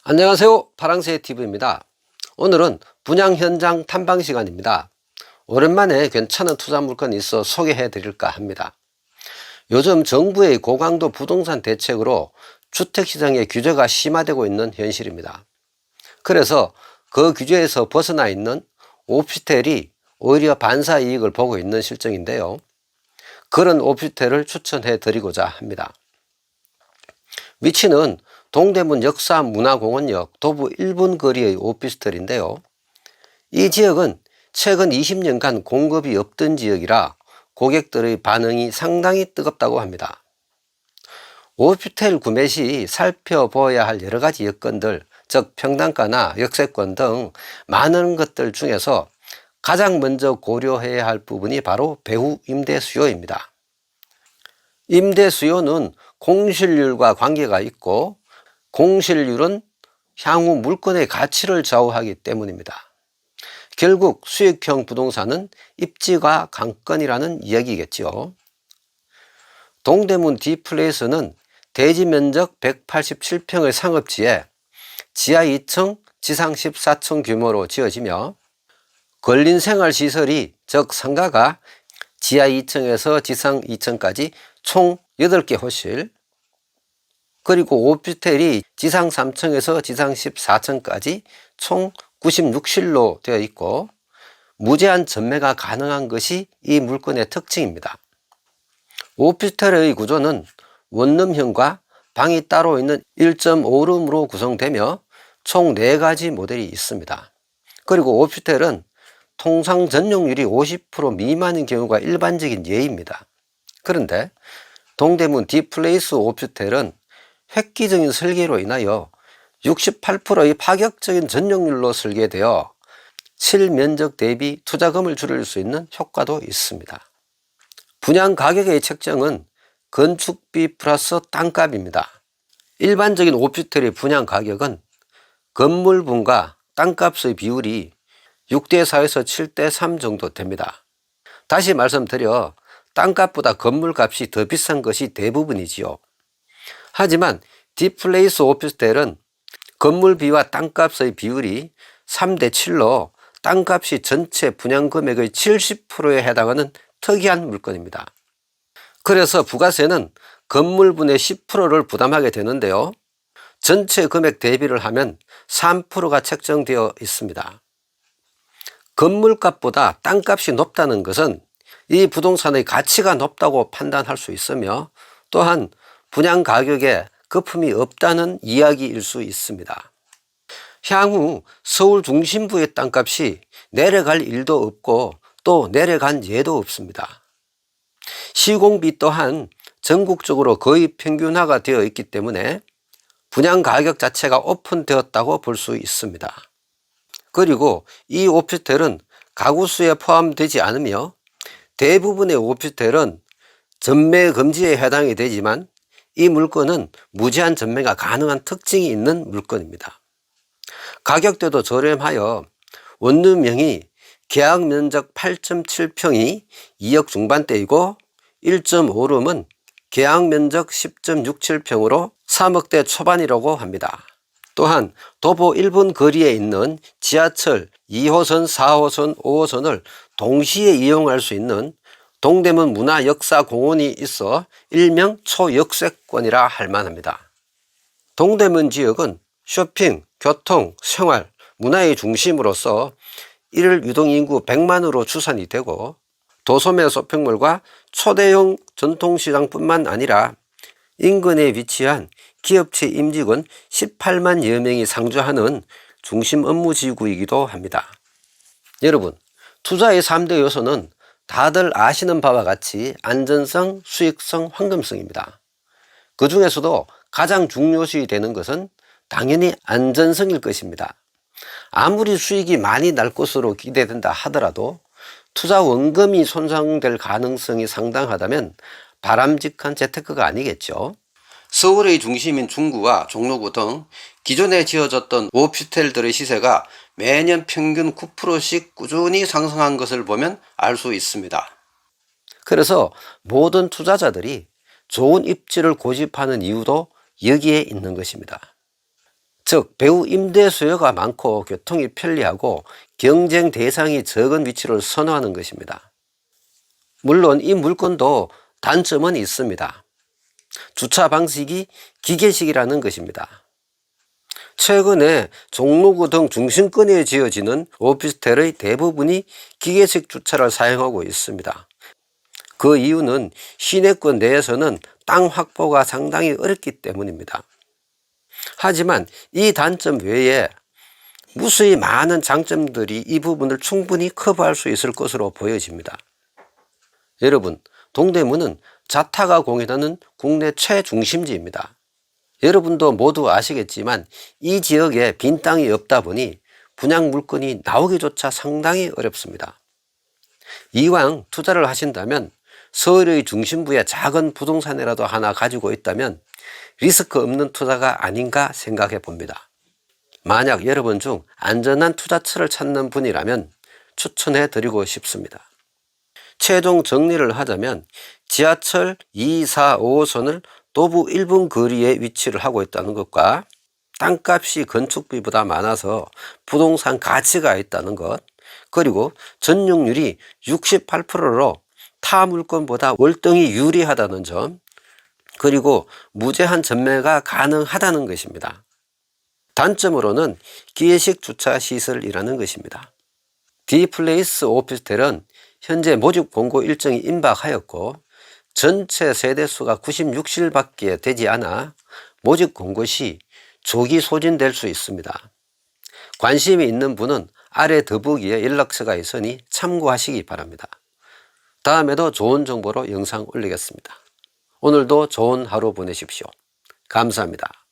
안녕하세요. 파랑새TV입니다. 오늘은 분양 현장 탐방 시간입니다. 오랜만에 괜찮은 투자 물건이 있어 소개해 드릴까 합니다. 요즘 정부의 고강도 부동산 대책으로 주택시장의 규제가 심화되고 있는 현실입니다. 그래서 그 규제에서 벗어나 있는 오피스텔이 오히려 반사 이익을 보고 있는 실정인데요. 그런 오피스텔을 추천해 드리고자 합니다. 위치는 동대문 역사문화공원역 도보 1분 거리의 오피스텔인데요. 이 지역은 최근 20년간 공급이 없던 지역이라 고객들의 반응이 상당히 뜨겁다고 합니다. 오피스텔 구매 시 살펴보아야 할 여러 가지 여건들, 즉 평당가나 역세권 등 많은 것들 중에서 가장 먼저 고려해야 할 부분이 바로 배후 임대 수요입니다. 임대 수요는 공실률과 관계가 있고 공실률은 향후 물건의 가치를 좌우하기 때문입니다. 결국 수익형 부동산은 입지가 관건이라는 이야기겠지요. 동대문 D플레이스는 대지 면적 187평의 상업지에 지하 2층, 지상 14층 규모로 지어지며 근린생활시설이 즉 상가가 지하 2층에서 지상 2층까지 총 8개 호실, 그리고 오피스텔이 지상 3층에서 지상 14층까지 총 96실로 되어 있고 무제한 전매가 가능한 것이 이 물건의 특징입니다. 오피스텔의 구조는 원룸형과 방이 따로 있는 1.5룸으로 구성되며 총 4가지 모델이 있습니다. 그리고 오피스텔은 통상 전용률이 50% 미만인 경우가 일반적인 예입니다. 그런데 동대문 D플레이스 오피스텔은 획기적인 설계로 인하여 68%의 파격적인 전용률로 설계되어 실면적 대비 투자금을 줄일 수 있는 효과도 있습니다. 분양 가격의 책정은 건축비 플러스 땅값입니다. 일반적인 오피스텔의 분양 가격은 건물분과 땅값의 비율이 6대4에서 7대3 정도 됩니다. 다시 말씀드려 땅값보다 건물값이 더 비싼 것이 대부분이지요. 하지만 D플레이스 오피스텔은 건물비와 땅값의 비율이 3대7로 땅값이 전체 분양금액의 70%에 해당하는 특이한 물건입니다. 그래서 부가세는 건물분의 10%를 부담하게 되는데요. 전체 금액 대비를 하면 3%가 책정되어 있습니다. 건물값보다 땅값이 높다는 것은 이 부동산의 가치가 높다고 판단할 수 있으며 또한 분양 가격에 거품이 없다는 이야기일 수 있습니다. 향후 서울 중심부의 땅값이 내려갈 일도 없고 또 내려간 예도 없습니다. 시공비 또한 전국적으로 거의 평균화가 되어 있기 때문에 분양 가격 자체가 오픈되었다고 볼 수 있습니다. 그리고 이 오피스텔은 가구수에 포함되지 않으며 대부분의 오피스텔은 전매 금지에 해당이 되지만 이 물건은 무제한 전매가 가능한 특징이 있는 물건입니다. 가격대도 저렴하여 원룸형이 계약 면적 8.7평이 2억 중반대이고 1.5룸은 계약 면적 10.67평으로 3억대 초반이라고 합니다. 또한 도보 1분 거리에 있는 지하철 2호선, 4호선, 5호선을 동시에 이용할 수 있는 동대문 문화역사공원이 있어 일명 초역세권이라 할 만합니다. 동대문 지역은 쇼핑, 교통, 생활, 문화의 중심으로서 일일 유동인구 100만으로 추산이 되고 도소매 쇼핑몰과 초대형 전통시장뿐만 아니라 인근에 위치한 기업체 임직원 18만여 명이 상주하는 중심 업무지구이기도 합니다. 여러분, 투자의 3대 요소는 다들 아시는 바와 같이 안전성, 수익성, 황금성입니다. 그 중에서도 가장 중요시 되는 것은 당연히 안전성일 것입니다. 아무리 수익이 많이 날 것으로 기대된다 하더라도 투자 원금이 손상될 가능성이 상당하다면 바람직한 재테크가 아니겠죠. 서울의 중심인 중구와 종로구 등 기존에 지어졌던 오피스텔들의 시세가 매년 평균 9%씩 꾸준히 상승한 것을 보면 알 수 있습니다. 그래서 모든 투자자들이 좋은 입지를 고집하는 이유도 여기에 있는 것입니다. 즉 배우 임대 수요가 많고 교통이 편리하고 경쟁 대상이 적은 위치를 선호하는 것입니다. 물론 이 물건도 단점은 있습니다. 주차 방식이 기계식이라는 것입니다. 최근에 종로구 등 중심권에 지어지는 오피스텔의 대부분이 기계식 주차를 사용하고 있습니다. 그 이유는 시내권 내에서는 땅 확보가 상당히 어렵기 때문입니다. 하지만 이 단점 외에 무수히 많은 장점들이 이 부분을 충분히 커버할 수 있을 것으로 보여집니다. 여러분, 동대문은 자타가 공인하는 국내 최중심지입니다. 여러분도 모두 아시겠지만 이 지역에 빈 땅이 없다 보니 분양 물건이 나오기조차 상당히 어렵습니다. 이왕 투자를 하신다면 서울의 중심부에 작은 부동산이라도 하나 가지고 있다면 리스크 없는 투자가 아닌가 생각해 봅니다. 만약 여러분 중 안전한 투자처를 찾는 분이라면 추천해 드리고 싶습니다. 최종 정리를 하자면 지하철 2, 4, 5호선을 도보 1분 거리에 위치를 하고 있다는 것과 땅값이 건축비보다 많아서 부동산 가치가 있다는 것, 그리고 전용률이 68%로 타 물건보다 월등히 유리하다는 점, 그리고 무제한 전매가 가능하다는 것입니다. 단점으로는 기계식 주차 시설이라는 것입니다. 디플레이스 오피스텔은 현재 모집 공고 일정이 임박하였고 전체 세대수가 96실밖에 되지 않아 모집 공고 시 조기 소진될 수 있습니다. 관심이 있는 분은 아래 더보기에 연락처가 있으니 참고하시기 바랍니다. 다음에도 좋은 정보로 영상 올리겠습니다. 오늘도 좋은 하루 보내십시오. 감사합니다.